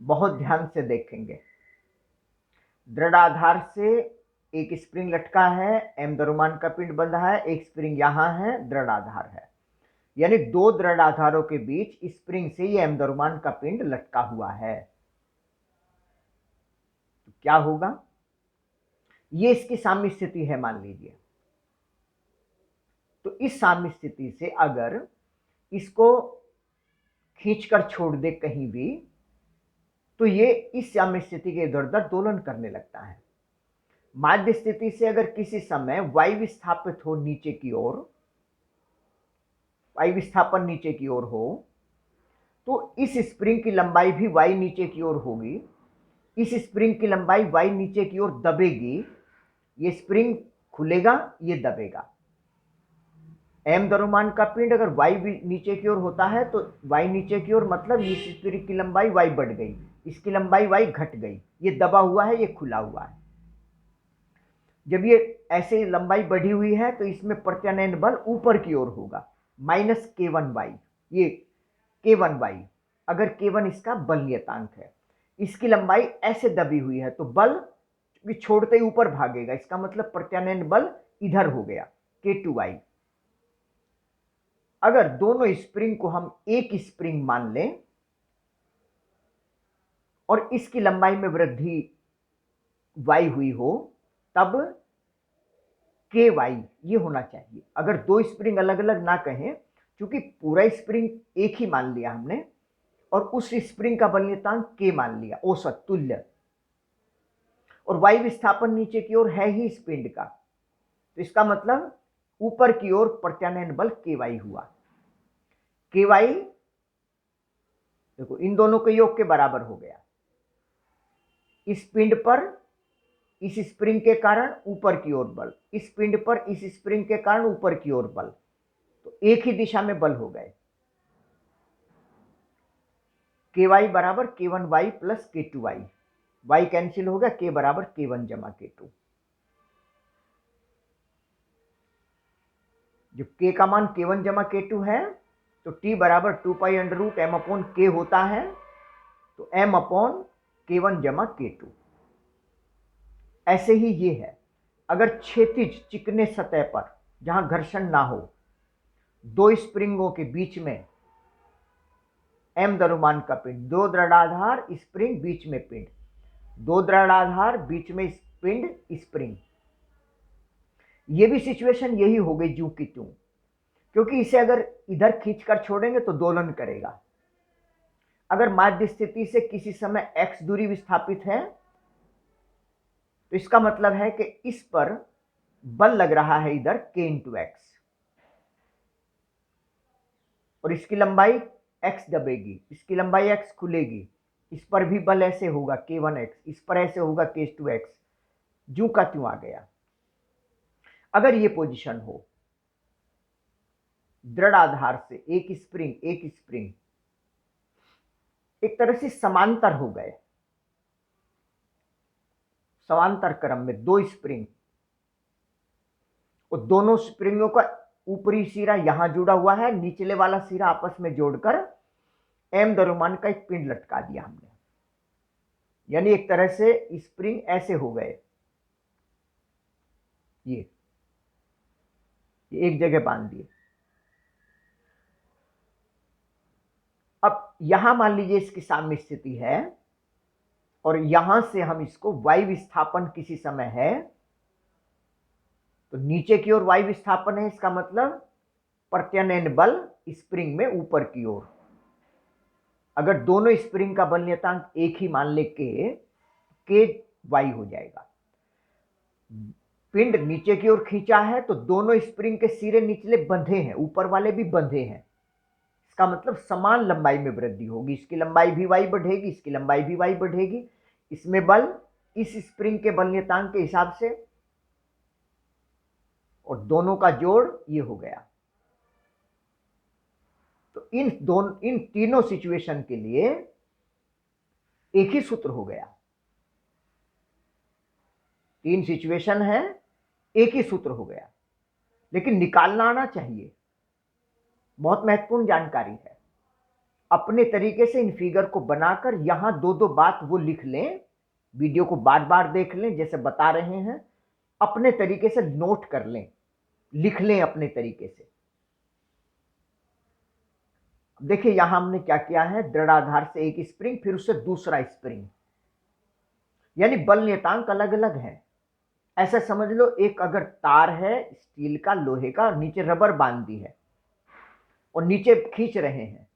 बहुत ध्यान से देखेंगे। दृढ़ आधार से एक स्प्रिंग लटका है, m द्रव्यमान का पिंड बंधा है, एक स्प्रिंग यहां है, दृढ़ आधार है, यानी दो दृढ़ आधारों के बीच स्प्रिंग से ये m द्रव्यमान का पिंड लटका हुआ है। तो क्या होगा, ये इसकी साम्य स्थिति है मान लीजिए। तो इस साम्य स्थिति से अगर इसको खींचकर छोड़ दे कहीं भी, तो ये इस साम्य स्थिति के इधर उधर दोलन करने लगता है। माध्य स्थिति से अगर किसी समय वायु विस्थापित हो नीचे की ओर, वायु विस्थापन नीचे की ओर हो, तो इस स्प्रिंग की लंबाई भी वाई नीचे की ओर होगी, इस स्प्रिंग की लंबाई वाई नीचे की ओर दबेगी, ये स्प्रिंग खुलेगा, ये दबेगा। m द्रव्यमान का पिंड अगर y नीचे की ओर होता है तो y नीचे की ओर मतलब इस स्प्रिंग की लंबाई y बढ़ गई, इसकी लंबाई y घट गई, ये दबा हुआ है, ये खुला हुआ है। जब ये ऐसे लंबाई बढ़ी हुई है तो इसमें प्रत्यानयन बल ऊपर की ओर होगा, -k1y। ये k1y, अगर k1 इसका बल नियतांक है, इसकी लंबाई ऐसे दबी हुई है तो बल छोड़ते ही ऊपर भागेगा, इसका मतलब प्रत्यानयन बल इधर हो गया, k2y। अगर दोनों स्प्रिंग को हम एक स्प्रिंग मान लें और इसकी लंबाई में वृद्धि y हुई हो, तब ky ये होना चाहिए। अगर दो स्प्रिंग अलग अलग ना कहें, क्योंकि पूरा स्प्रिंग एक ही मान लिया हमने और उस स्प्रिंग का बल नियतांक k मान लिया, औसत तुल्य, और वायु विस्थापन नीचे की ओर है ही इस पिंड का, तो इसका मतलब ऊपर की ओर प्रत्यानयन बल ky हुआ। ky देखो इन दोनों के योग के बराबर हो गया। इस पिंड पर इस स्प्रिंग के कारण ऊपर की ओर बल, इस पिंड पर इस स्प्रिंग के कारण ऊपर की ओर बल, तो एक ही दिशा में बल हो गए। ky बराबर k1y plus k2y, y cancel हो गया, k बराबर k1 जमा k2। जब k का मान k1 जमा k2 है तो t बराबर 2 pi under root m upon k होता है, तो m अपॉन k1 जमा k2। ऐसे ही ये है, अगर क्षैतिज चिकने सतह पर जहां घर्षण ना हो, दो स्प्रिंगों के बीच में m द्रव्यमान का पिंड, दो दृढ़ाधार स्प्रिंग बीच में पिंड, दो दृढ़ाधार बीच में पिंड स्प्रिंग, ये भी सिचुएशन यही हो गई ज्यों की त्यों, क्योंकि इसे अगर इधर खींचकर छोड़ेंगे तो दोलन करेगा। अगर माध्य स्थिति से किसी समय x दूरी विस्थापित है तो इसका मतलब है कि इस पर बल लग रहा है इधर k इंटू एक्स, और इसकी लंबाई x दबेगी, इसकी लंबाई x खुलेगी, इस पर भी बल ऐसे होगा k1x, इस पर ऐसे होगा k2x, ज्यों का त्यों आ गया। अगर ये पोजीशन हो, दृढ़ आधार से एक स्प्रिंग एक तरह से समांतर हो गए, समांतर क्रम में दो स्प्रिंग, और दोनों स्प्रिंगों का ऊपरी सिरा यहां जुड़ा हुआ है, निचले वाला सिरा आपस में जोड़कर m द्रव्यमान का एक पिंड लटका दिया हमने, यानी एक तरह से स्प्रिंग ऐसे हो गए, ये एक जगह बांध दिए। अब यहां मान लीजिए इसकी साम्य स्थिति है और यहां से हम इसको वायु विस्थापन किसी समय है, तो नीचे की ओर वायु विस्थापन है, इसका मतलब प्रत्यानयन बल स्प्रिंग में ऊपर की ओर। अगर दोनों स्प्रिंग का बल नियतांक एक ही मान ले के वाई हो जाएगा। पिंड नीचे की ओर खींचा है तो दोनों स्प्रिंग के सिरे निचले बंधे हैं, ऊपर वाले भी बंधे हैं, इसका मतलब समान लंबाई में वृद्धि होगी, इसकी लंबाई भी वाई बढ़ेगी, इसकी लंबाई भी वाई बढ़ेगी, इसमें बल इस स्प्रिंग के बल नियतांक के हिसाब से, और दोनों का जोड़ ये हो गया। तो इन तीनों सिचुएशन के लिए एक ही सूत्र हो गया, तीन सिचुएशन है, एक ही सूत्र हो गया, लेकिन निकालना आना चाहिए, बहुत महत्वपूर्ण जानकारी है। अपने तरीके से इन फिगर को बनाकर यहां दो दो बात वो लिख लें, वीडियो को बार बार देख लें जैसे बता रहे हैं, अपने तरीके से नोट कर लें, लिख लें अपने तरीके से। देखिए यहां हमने क्या किया है, दृढ़ आधार से एक स्प्रिंग, फिर उससे दूसरा स्प्रिंग, यानी बल नियतांक अलग अलग है। ऐसा समझ लो, एक अगर तार है स्टील का, लोहे का, नीचे रबर बांध दी है और नीचे खींच रहे हैं,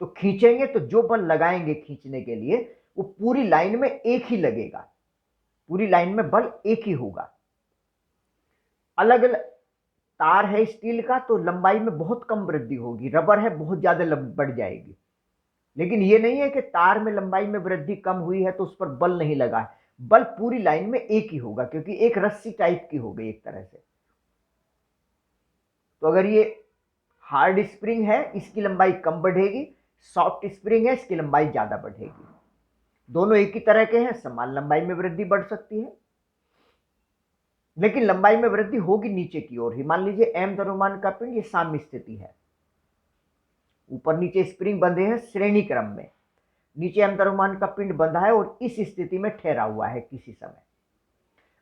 तो खींचेंगे तो जो बल लगाएंगे खींचने के लिए वो पूरी लाइन में एक ही लगेगा, पूरी लाइन में बल एक ही होगा। अलग अलग तार है स्टील का तो लंबाई में बहुत कम वृद्धि होगी, रबर है बहुत ज्यादा बढ़ जाएगी। लेकिन ये नहीं है कि तार में लंबाई में वृद्धि कम हुई है तो उस पर बल नहीं लगा है, बल पूरी लाइन में एक ही होगा, क्योंकि एक रस्सी टाइप की हो गई एक तरह से। तो अगर ये हार्ड स्प्रिंग है इसकी लंबाई कम बढ़ेगी, सॉफ्ट स्प्रिंग है इसकी लंबाई ज्यादा बढ़ेगी। दोनों एक ही तरह के हैं, समान लंबाई में वृद्धि बढ़ सकती है, लेकिन लंबाई में वृद्धि होगी नीचे की ओर ही। मान लीजिए एम द्रव्यमान का पिंड, ये साम्य स्थिति है, ऊपर नीचे स्प्रिंग बंधे हैं श्रेणी क्रम में, नीचे एम द्रव्यमान का पिंड बंधा है और इस स्थिति में ठहरा हुआ है किसी समय।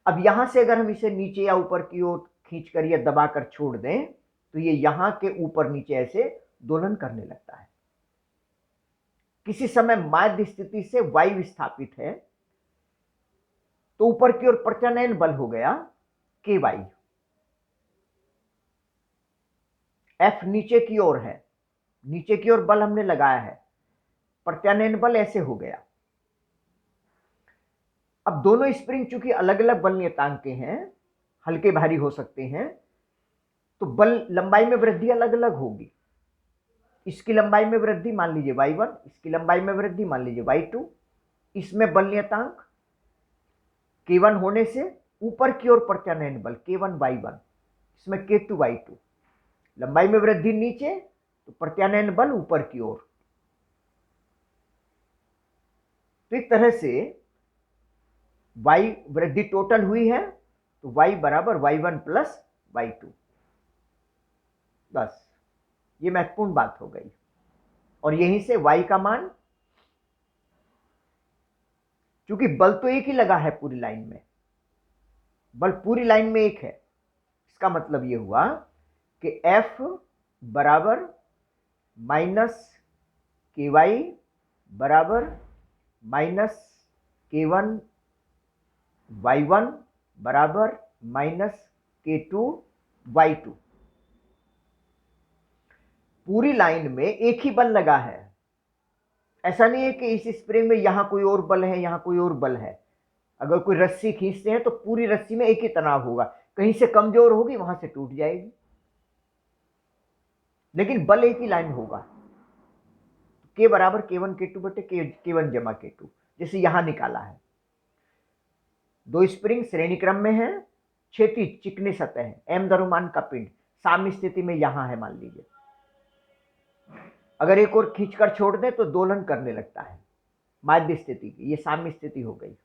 अब यहां से अगर हम इसे नीचे या ऊपर की ओर खींचकर या दबाकर छोड़ दें तो ये यहां के ऊपर नीचे ऐसे दोलन करने लगता है। किसी समय माध्य स्थिति से वायु विस्थापित है तो ऊपर की ओर प्रत्यानयन बल हो गया के वाई, एफ नीचे की ओर है, नीचे की ओर बल हमने लगाया है, प्रत्यानयन बल ऐसे हो गया। अब दोनों स्प्रिंग चूंकि अलग अलग बल नियतांक के हैं, हल्के भारी हो सकते हैं, तो बल लंबाई में वृद्धि अलग अलग होगी। इसकी लंबाई में वृद्धि मान लीजिए y1, इसकी लंबाई में वृद्धि मान लीजिए y2। इसमें बल नियतांक k1 होने से ऊपर की ओर प्रत्यानयन बल k1 y1, इसमें k2 y2। लंबाई में वृद्धि नीचे तो प्रत्यानयन बल ऊपर की ओर। तो एक तरह से y वृद्धि टोटल हुई है तो y बराबर y1 प्लस y2। बस ये महत्वपूर्ण बात हो गई। और यहीं से y का मान, क्योंकि बल तो एक ही लगा है पूरी लाइन में, बल पूरी लाइन में एक है, इसका मतलब यह हुआ कि F बराबर माइनस के वाई बराबर माइनस k1 y1 बराबर माइनस k2 y2। पूरी लाइन में एक ही बल लगा है, ऐसा नहीं है कि इस स्प्रिंग में यहां कोई और बल है यहां कोई और बल है। अगर कोई रस्सी खींचते हैं तो पूरी रस्सी में एक ही तनाव होगा, कहीं से कमजोर होगी वहां से टूट जाएगी, लेकिन बल एक ही लाइन होगा। के बराबर k1 k2 बटे k1 जमा k2, जैसे यहां निकाला है। दो स्प्रिंग श्रेणी क्रम में है, क्षैतिज चिकनी सतह है, एम द्रव्यमान का पिंड साम्य स्थिति में यहां है मान लीजिए। अगर एक और खींचकर छोड़ दें तो दोलन करने लगता है, माध्य स्थिति की, ये साम्य स्थिति हो गई।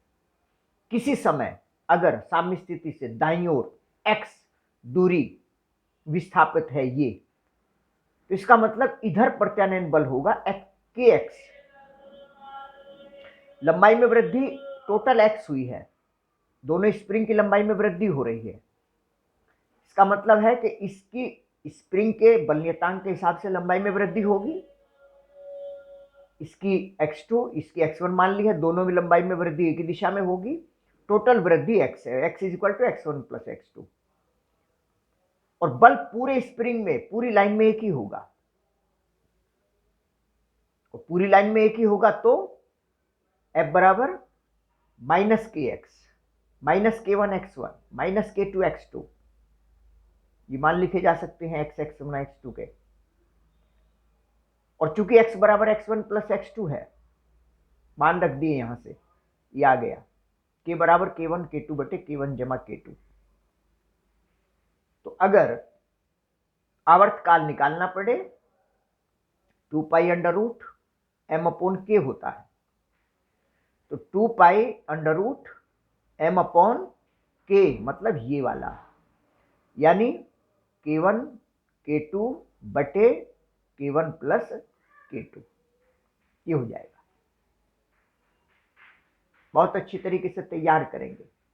किसी समय अगर साम्य स्थिति से दाईं ओर x दूरी विस्थापित है ये, तो इसका मतलब इधर प्रत्यानयन बल होगा kx। लंबाई में वृद्धि टोटल x हुई है, दोनों स्प्रिंग की लंबाई में वृद्धि हो रही है। इसका मतलब है कि इसकी स्प्रिंग के बल नियतांक के हिसाब से लंबाई में वृद्धि होगी, इसकी x2 इसकी x1 मान ली है, दोनों में लंबाई में वृद्धि एक ही दिशा में होगी। टोटल वृद्धि x है, x is equal to x1 plus x2। और बल पूरे स्प्रिंग में पूरी लाइन में एक ही होगा, और पूरी लाइन में एक ही होगा तो F बराबर माइनस के x minus k1 x1 minus k2 x2, ये मान लिखे जा सकते हैं x x1 x2 के। और चूंकि x बराबर x1 प्लस x2 है, मान रख दिए यहां से, ये आ गया k बराबर k1 k2 बटे k1 जमा k2। तो अगर आवर्त काल निकालना पड़े 2 pi under root m upon k होता है, तो 2 pi under root m upon k मतलब ये वाला, यानी k1 k2 बटे k1 प्लस k2। ये हो जाएगा। बहुत अच्छी तरीके से तैयार करेंगे।